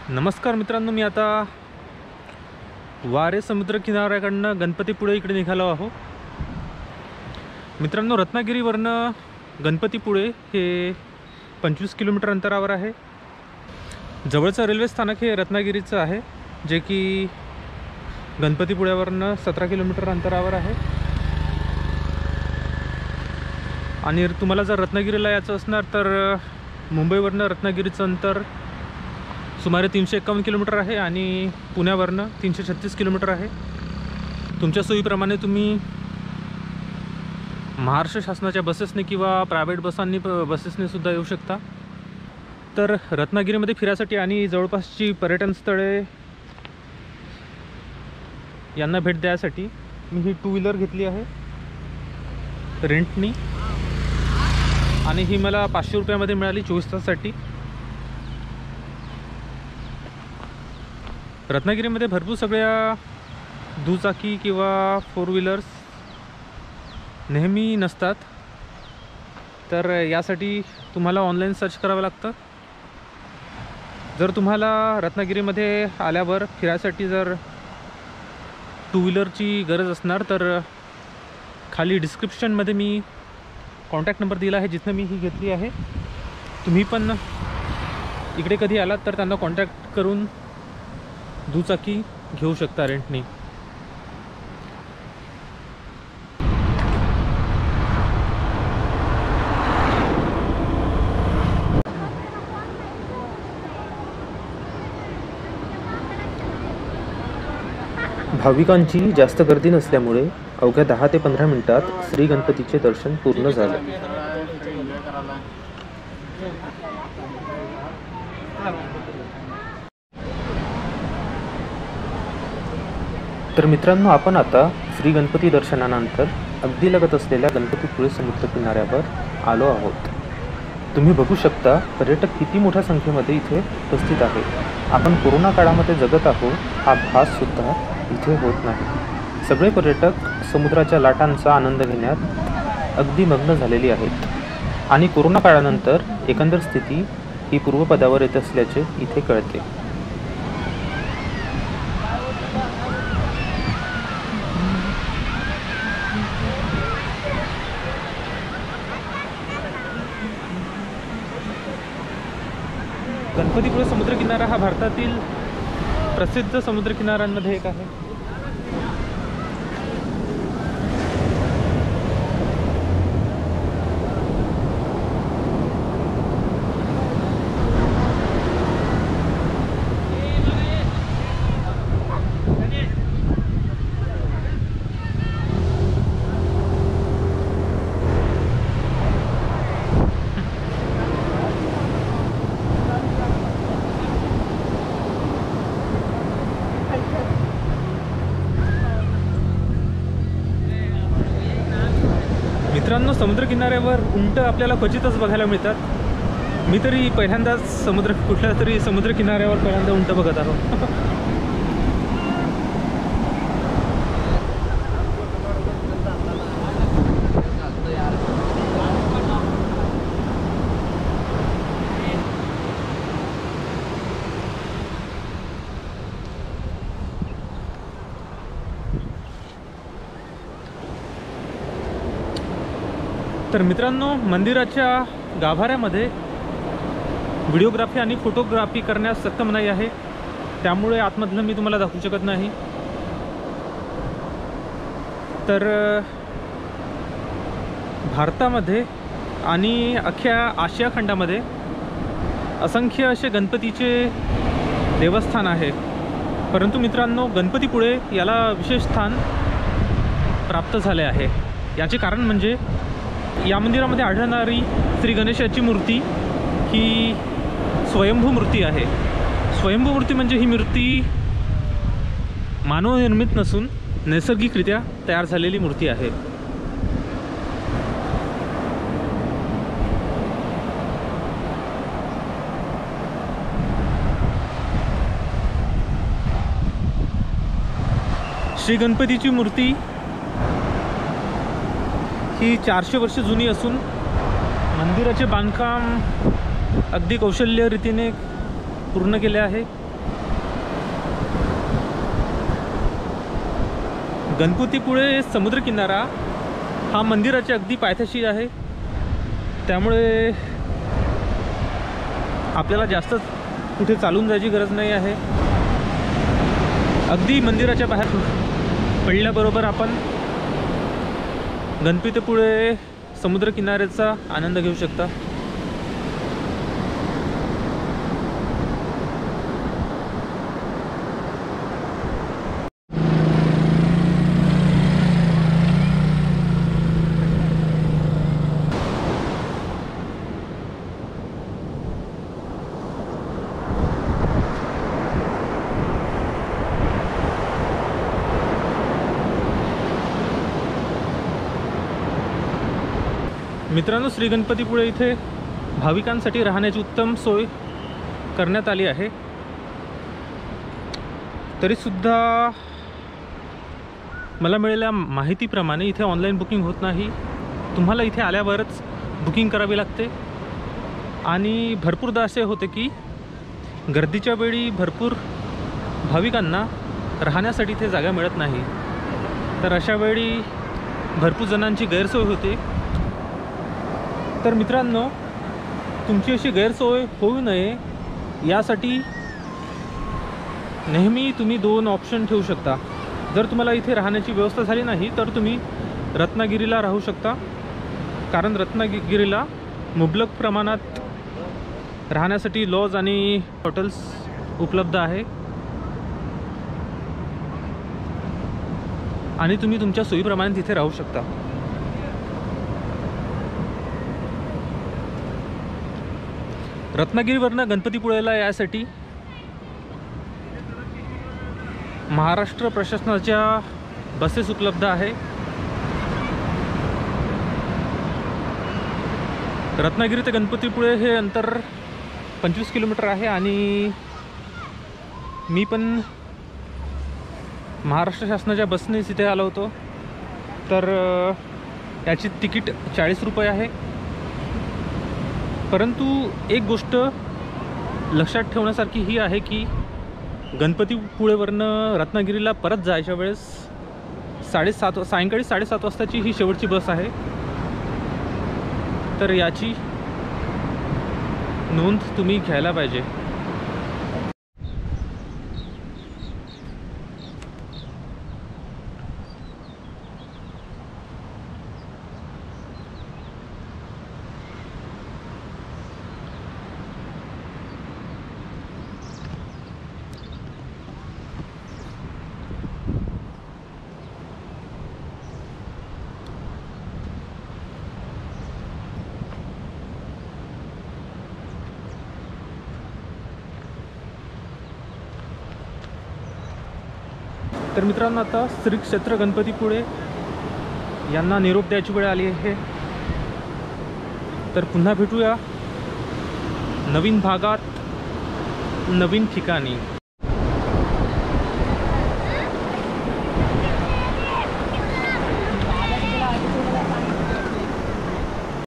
नमस्कार मित्रांनो, मी आता वारे समुद्र किनाऱ्याकडनं गणपतीपुळे इकडे निघालो आहो. मित्रांनो, रत्नागिरीवरनं गणपतीपुळे हे 25 किलोमीटर अंतरावर आहे. जवळचं रेल्वे स्थानक हे रत्नागिरीचं आहे, जे की गणपतीपुळ्यावरनं 17 किलोमीटर अंतरावर आहे. आणि तुम्हाला जर रत्नागिरीला यायचं असणार तर मुंबईवरनं रत्नागिरीचं अंतर सुमारे 351 किलोमीटर आहे आणि पुण्यावरनं 336 किलोमीटर आहे. तुमच्या सोयीप्रमाणे तुम्ही महाराष्ट्र शासनाच्या बसेसने किंवा प्रायव्हेट बसेसने सुद्धा येऊ शकता. तर रत्नागिरीमध्ये फिरायसाठी आणि जवळपासची पर्यटन स्थळे यांना भेट द्यायसाठी मी ही 2 व्हीलर घेतली आहे रेंटनी, आणि ही मला 500 रुपयामध्ये मिळाली 24 तासासाठी. रत्नागिरीमध्ये भरपूर सगळ्या दुचाकी किंवा 4 व्हीलर्स नेहमी नसतात, तर यासाठी तुम्हाला ऑनलाईन सर्च करावं लागतं. जर तुम्हाला रत्नागिरीमध्ये आल्यावर फिरायसाठी जर 2 व्हीलरची गरज असणार तर खाली डिस्क्रिप्शनमध्ये मी कॉन्टॅक्ट नंबर दिला आहे, जिथनं मी ही घेतली आहे. तुम्ही पण इकडे कधी आलात तर त्यांना कॉन्टॅक्ट करून दुचाकी घेऊ शकता रेंटनी. भाविकांची जास्त गर्दी नसल्यामुळे अवघ्या 10 ते 15 मिनिटात श्री गणपतीचे दर्शन पूर्ण झाले. तर मित्रांनो, आपण आता श्री गणपती दर्शनानंतर अगदी लगत असलेल्या गणपतीपुळे समुद्र किनाऱ्यावर आलो आहोत. तुम्ही बघू शकता पर्यटक किती मोठ्या संख्येमध्ये इथे उपस्थित आहेत. आपण कोरोना काळामध्ये जगत आहोत हा भास सुद्धा इथे होत नाही. सगळे पर्यटक समुद्राच्या लाटांचा आनंद घेण्यात अगदी मग्न झालेली आहेत आणि कोरोना काळानंतर एकंदर स्थिती ही पूर्वपदावर येत असल्याचे इथे कळते. गणपतीपुळे समुद्रकिनारा हा भारतातील प्रसिद्ध समुद्रकिनाऱ्यांमध्ये एक आहे. मित्रांनो, समुद्रकिनाऱ्यावर उंट आपल्याला क्वचितच बघायला मिळतात. मी तरी पहिल्यांदाच कुठल्या तरी समुद्रकिनाऱ्यावर पहिल्यांदा उंट बघत आहो. तर मित्रांनो, मंदिराच्या गाभाऱ्यामध्ये व्हिडिओग्राफी आणि फोटोग्राफी करण्यास सक्षम नाही आहे, त्यामुळे आतमधलं मी तुम्हाला दाखवू शकत नाही. तर भारतामध्ये आणि अख्ख्या आशिया खंडामध्ये असंख्य असे गणपतीचे देवस्थान आहे, परंतु मित्रांनो, गणपतीपुळे याला विशेष स्थान प्राप्त झाले आहे. याचे कारण म्हणजे या मंदिरामध्ये आढळणारी श्री गणेशाची मूर्ती ही स्वयंभू मूर्ती आहे. स्वयंभू मूर्ती म्हणजे ही मूर्ती मानवनिर्मित नसून नैसर्गिकरित्या तयार झालेली मूर्ती आहे. श्री गणपतीची मूर्ती ही 400 वर्ष जुनी असून मंदिराचे बांधकाम अगदी कौशल्य रीतीने पूर्ण केले आहे. गणपतीपुळे समुद्रकिनारा हा मंदिराच्या अगदी पायथ्याशी आहे, त्यामुळे आपल्याला जास्त कुठे चालून जायची गरज नाही आहे. अगदी मंदिराच्या बाहेर पडल्याबरोबर आपण गणपतीपुळे समुद्रकिनाऱ्याचा आनंद घेऊ शकता. मित्रांनो, श्री गणपतीपुळे इथे भाविकांसाठी राहण्याची उत्तम सोय करण्यात आली आहे. तरीसुद्धा मला मिळालेल्या माहितीप्रमाणे इथे ऑनलाईन बुकिंग होत नाही. तुम्हाला इथे आल्यावरच बुकिंग करावी लागते. आणि भरपूरदा असे होते की गर्दीच्या वेळी भरपूर भाविकांना राहण्यासाठी इथे जागा मिळत नाही. तर अशा वेळी भरपूर जणांची गैरसोय होते. तर मित्रांनो, तुमची अशी गैरसोय होऊ नये यासाठी नेहमी तुम्ही 2 ऑप्शन ठेवू शकता. जर तुम्हाला इथे राहण्याची व्यवस्था झाली नाही तर तुम्ही रत्नागिरीला राहू शकता, कारण रत्नागिरीला मुबलक प्रमाणात राहण्यासाठी लॉज आणि हॉटेल्स उपलब्ध आहे आणि तुम्ही तुमच्या सोयीप्रमाणे तिथे राहू शकता. रत्नागिरीवरनं गणपतीपुळेला यासाठी महाराष्ट्र प्रशासनाच्या बसेस उपलब्ध आहे. रत्नागिरी ते गणपतीपुळे हे अंतर 25 किलोमीटर आहे आणि मी पण महाराष्ट्र शासनाच्या बसनेच इथे आलो होतो. तर याची तिकीट 40 रुपये आहे. परंतु एक गोष्ट लक्षात ठेवण्यासारखी ही आहे की गणपतीपुळेवरनं रत्नागिरीला परत जायच्या वेळेस सायंकाळी 7:30 वाजताची ही शेवटची बस आहे. तर याची नोंद तुम्ही घ्यायला पाहिजे. तर मित्रांनो, आता श्री क्षेत्र गणपतीपुळे यांना निरोप द्यायची वेळ आली आहे. तर पुन्हा भेटूया नवीन भागात, नवीन ठिकाणी.